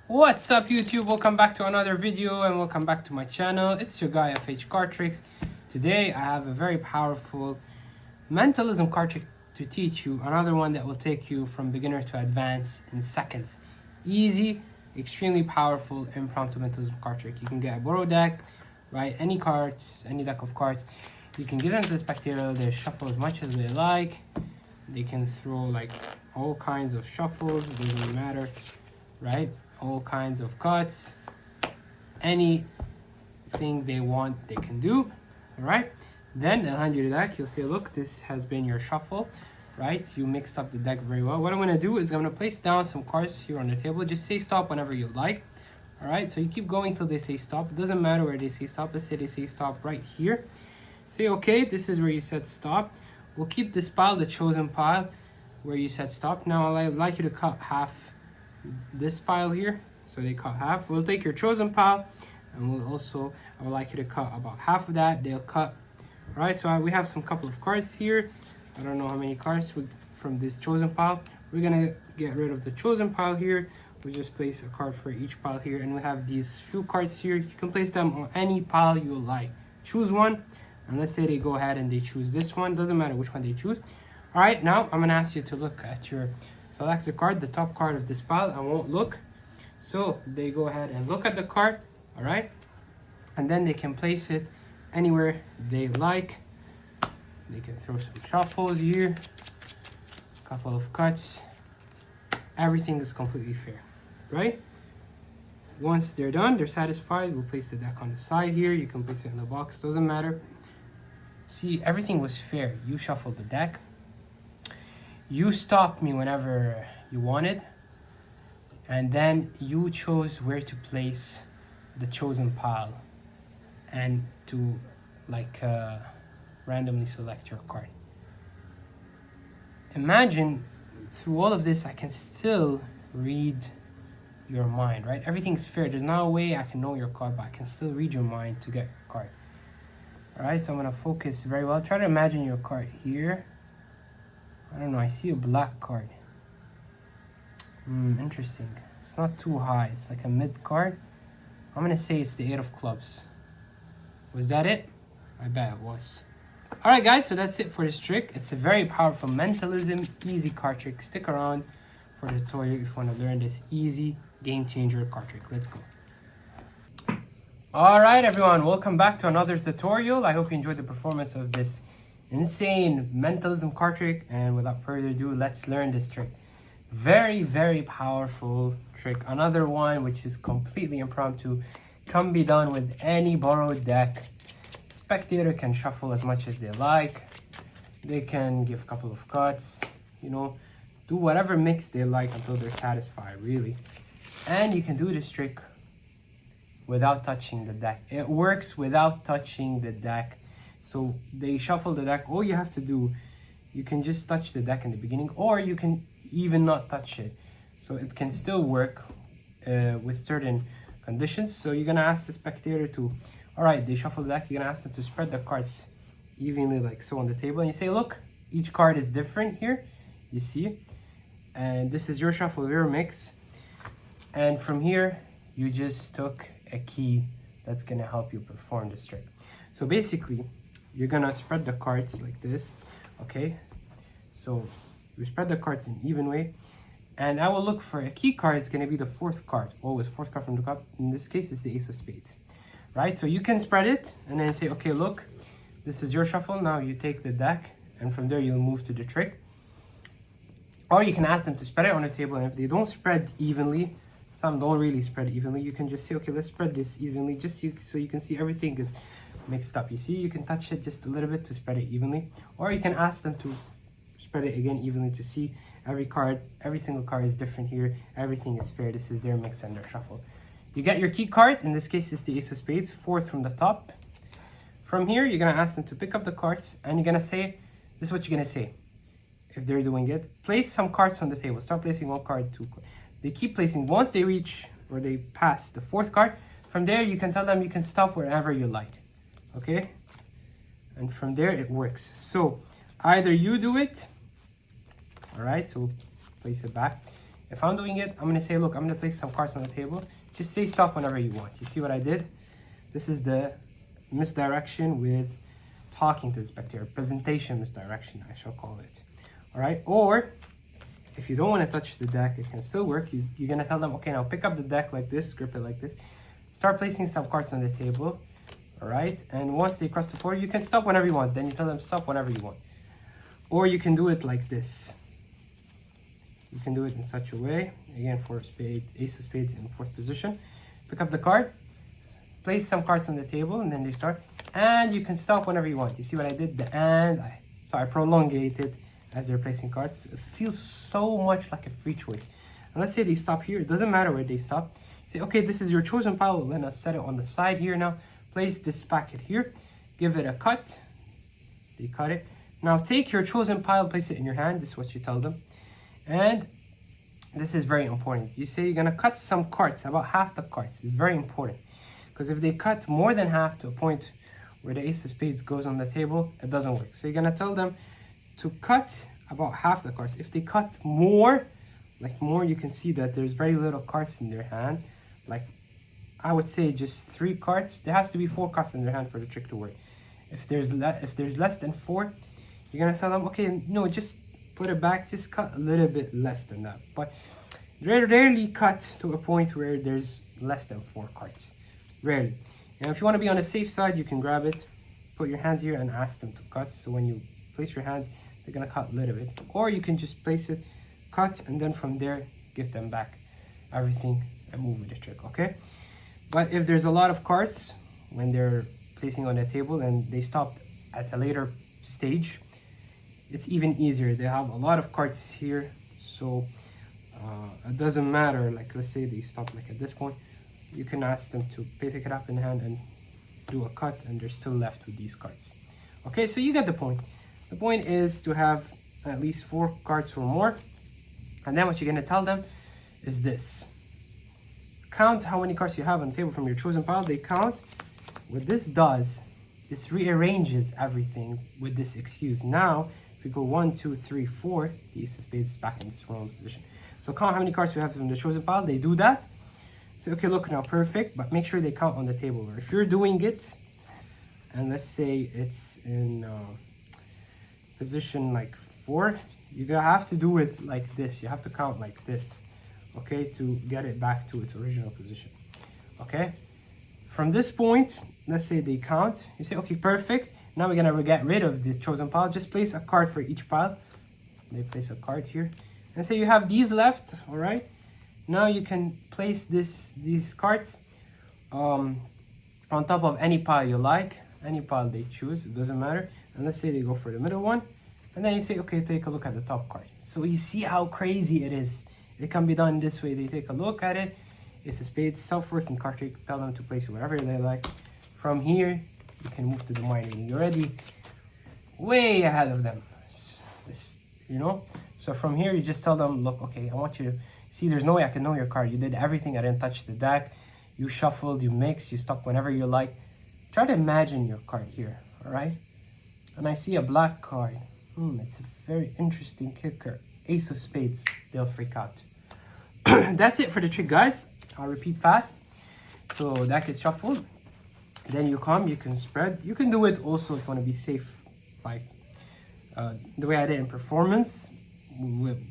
What's up YouTube? Welcome back to another video and welcome back to my channel. It's your guy FH Card Tricks. Today I have a very powerful mentalism card trick to teach you. Another one that will take you from beginner to advanced in seconds. Easy, extremely powerful impromptu mentalism card trick. You can get a borrow deck, right? Any cards, any deck of cards. You can get into the spectator, they shuffle as much as they like. They can throw like all kinds of shuffles, it doesn't matter, right? All kinds of cuts, anything they want they can do. All right, then they'll hand you the deck. You'll say, look, this has been your shuffle, right? You mixed up the deck very well. What I'm going to do is I'm going to place down some cards here on the table. Just say stop whenever you like. All right, so you keep going till they say stop. It doesn't matter where they say stop. Let's say they say stop right here. Say, okay, this is where you said stop. We'll keep this pile, the chosen pile, where you said stop. Now I'd like you to cut half this pile here, so they cut half. We'll take your chosen pile and I would like you to cut about half of that. They'll cut. All right, so we have some couple of cards here. I don't know how many cards from this chosen pile. We're gonna get rid of the chosen pile here. We'll just place a card for each pile here, and we have these few cards here. You can place them on any pile you like. Choose one, and let's say they go ahead and they choose this one. Doesn't matter which one they choose. All right, now I'm gonna ask you to look at your select the card, the top card of this pile. I won't look. So they go ahead and look at the card, all right? And then they can place it anywhere they like. They can throw some shuffles here, a couple of cuts. Everything is completely fair, right? Once they're done, they're satisfied, we'll place the deck on the side here. You can place it in the box, doesn't matter. See, everything was fair. You shuffled the deck. You stopped me whenever you wanted, and then you chose where to place the chosen pile and to randomly select your card. Imagine through all of this, I can still read your mind, right? Everything's fair. There's no way I can know your card, but I can still read your mind to get your card. All right, so I'm gonna focus very well. Try to imagine your card here. I don't know, I see a black card. Interesting. It's not too high, it's like a mid card. I'm gonna say it's the 8 of clubs. Was that it? I bet it was. Alright guys, so that's it for this trick. It's a very powerful mentalism, easy card trick. Stick around for the tutorial if you want to learn this easy game changer card trick. Let's go. Alright everyone, welcome back to another tutorial. I hope you enjoyed the performance of this insane mentalism card trick, and without further ado, let's learn this trick. Very, very powerful trick. Another one which is completely impromptu, can be done with any borrowed deck. Spectator can shuffle as much as they like. They can give a couple of cuts, you know, do whatever mix they like until they're satisfied, really. And you can do this trick without touching the deck. It works without touching the deck. So they shuffle the deck. All you have to do, you can just touch the deck in the beginning, or you can even not touch it. So it can still work with certain conditions. So you're gonna ask the spectator to, all right, they shuffle the deck. You're gonna ask them to spread the cards evenly like so on the table. And you say, look, each card is different here, you see? And this is your shuffle, your mix. And from here, you just took a key that's gonna help you perform this trick. So basically, you're gonna spread the cards like this, okay? So you spread the cards in even way, and I will look for a key card. It's gonna be the 4th card, always 4th card from the cup. In this case, it's the Ace of Spades, right? So you can spread it and then say, okay, look, this is your shuffle. Now you take the deck, and from there you'll move to the trick. Or you can ask them to spread it on the table, and if they don't spread evenly, some don't really spread evenly, you can just say, okay, let's spread this evenly, just so you can see everything is mixed up. You see, you can touch it just a little bit to spread it evenly, or you can ask them to spread it again evenly to see every single card is different here. Everything is fair. This is their mix and their shuffle. You get your key card. In this case, it's the Ace of Spades, 4th from the top. From here, you're gonna ask them to pick up the cards, and you're gonna say, this is what you're gonna say if they're doing it. Place some cards on the table. Start placing 1 card, 2 cards. They keep placing. Once they reach or they pass the 4th card, from there you can tell them you can stop wherever you like. Okay, and from there it works. So either you do it, all right, so place it back, If I'm doing it, I'm gonna say, look, I'm gonna place some cards on the table. Just say stop whenever you want. You see what I did? This is the misdirection with talking to the spectator. Presentation misdirection, I shall call it. All right, or if you don't want to touch the deck, it can still work. You're gonna tell them, okay, now pick up the deck like this, grip it like this. Start placing some cards on the table. All right, and once they cross the floor, you can stop whenever you want. Then you tell them stop whenever you want. Or you can do it like this. You can do it in such a way. Again, for spade, ace of spades in fourth position. Pick up the card, place some cards on the table, and then they start. And you can stop whenever you want. You see what I did? So I prolongated as they're placing cards. It feels so much like a free choice. And let's say they stop here. It doesn't matter where they stop. Say, okay, this is your chosen pile. We're gonna set it on the side here now. Place this packet here. Give it a cut. They cut it. Now take your chosen pile, place it in your hand. This is what you tell them. And this is very important. You say you're gonna cut some cards, about half the cards. It's very important. Because if they cut more than half to a point where the ace of spades goes on the table, it doesn't work. So you're gonna tell them to cut about half the cards. If they cut more, you can see that there's very little cards in their hand. Like, I would say just 3 cards. There has to be 4 cards in their hand for the trick to work. If there's less than 4, you're gonna tell them, okay, no, just put it back, just cut a little bit less than that. But rarely cut to a point where there's less than 4 cards. Rarely. And if you want to be on the safe side, you can grab it, put your hands here and ask them to cut. So when you place your hands, they're gonna cut a little bit. Or you can just place it, cut, and then from there, give them back everything and move with the trick, okay? But if there's a lot of cards when they're placing on the table and they stopped at a later stage, it's even easier. They have a lot of cards here, so it doesn't matter. Like, let's say they stop like at this point, you can ask them to pick it up in hand and do a cut, and they're still left with these cards. Okay, so you get the point. The point is to have at least 4 cards or more, and then what you're gonna tell them is this. Count how many cards you have on the table from your chosen pile. They count. What this does, this rearranges everything with this excuse. Now, if we go 1, 2, 3, 4, the ace of spades is back in its wrong position. So count how many cards we have from the chosen pile. They do that. Say, okay, look now, perfect, but make sure they count on the table. Or if you're doing it, and let's say it's in position like 4, you have to do it like this. You have to count like this, okay, to get it back to its original position, okay? From this point, let's say they count. You say, okay, perfect. Now we're gonna get rid of the chosen pile. Just place a card for each pile. They place a card here. And say you have these left, all right? Now you can place these cards on top of any pile you like. Any pile they choose, it doesn't matter. And let's say they go for the middle one. And then you say, okay, take a look at the top card. So you see how crazy it is. It can be done this way. They take a look at it. It's a spades, self-working card trick. Tell them to place whatever they like. From here, you can move to the mind reading. You're already way ahead of them, you know? So from here, you just tell them, look, okay, I want you to see, there's no way I can know your card. You did everything. I didn't touch the deck. You shuffled, you mixed, you stuck whenever you like. Try to imagine your card here, all right? And I see a black card. It's a very interesting kicker. Ace of spades. They'll freak out. That's it for the trick, guys. I'll repeat fast. So deck is shuffled. Then you come, you can spread. You can do it also if you want to be safe, like the way I did in performance,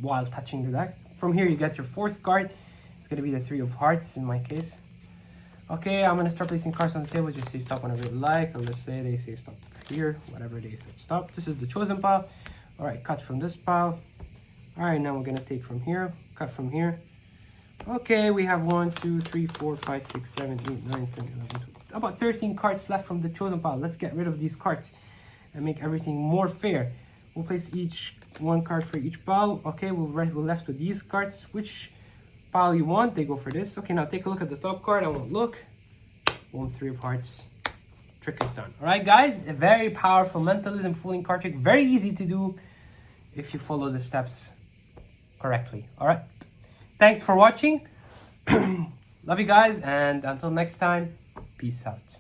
while touching the deck. From here, you get your 4th card. It's going to be the 3 of hearts in my case. Okay, I'm going to start placing cards on the table. Just say stop whenever you like. Or let's say they say stop here, whatever they said stop. This is the chosen pile. All right, cut from this pile. All right, now we're going to take from here, cut from here. Okay, we have 1, 2, 3, 4, 5, 6, 7, 8, 9, 10, 11, 12. About 13 cards left from the chosen pile. Let's get rid of these cards and make everything more fair. We'll place each 1 card for each pile. Okay, we're left with these cards. Which pile you want, they go for this. Okay, now take a look at the top card. I won't look. Boom, 3 of hearts. Trick is done. All right, guys, a very powerful mentalism fooling card trick. Very easy to do if you follow the steps correctly. All right, thanks for watching. Love you guys, and until next time, peace out.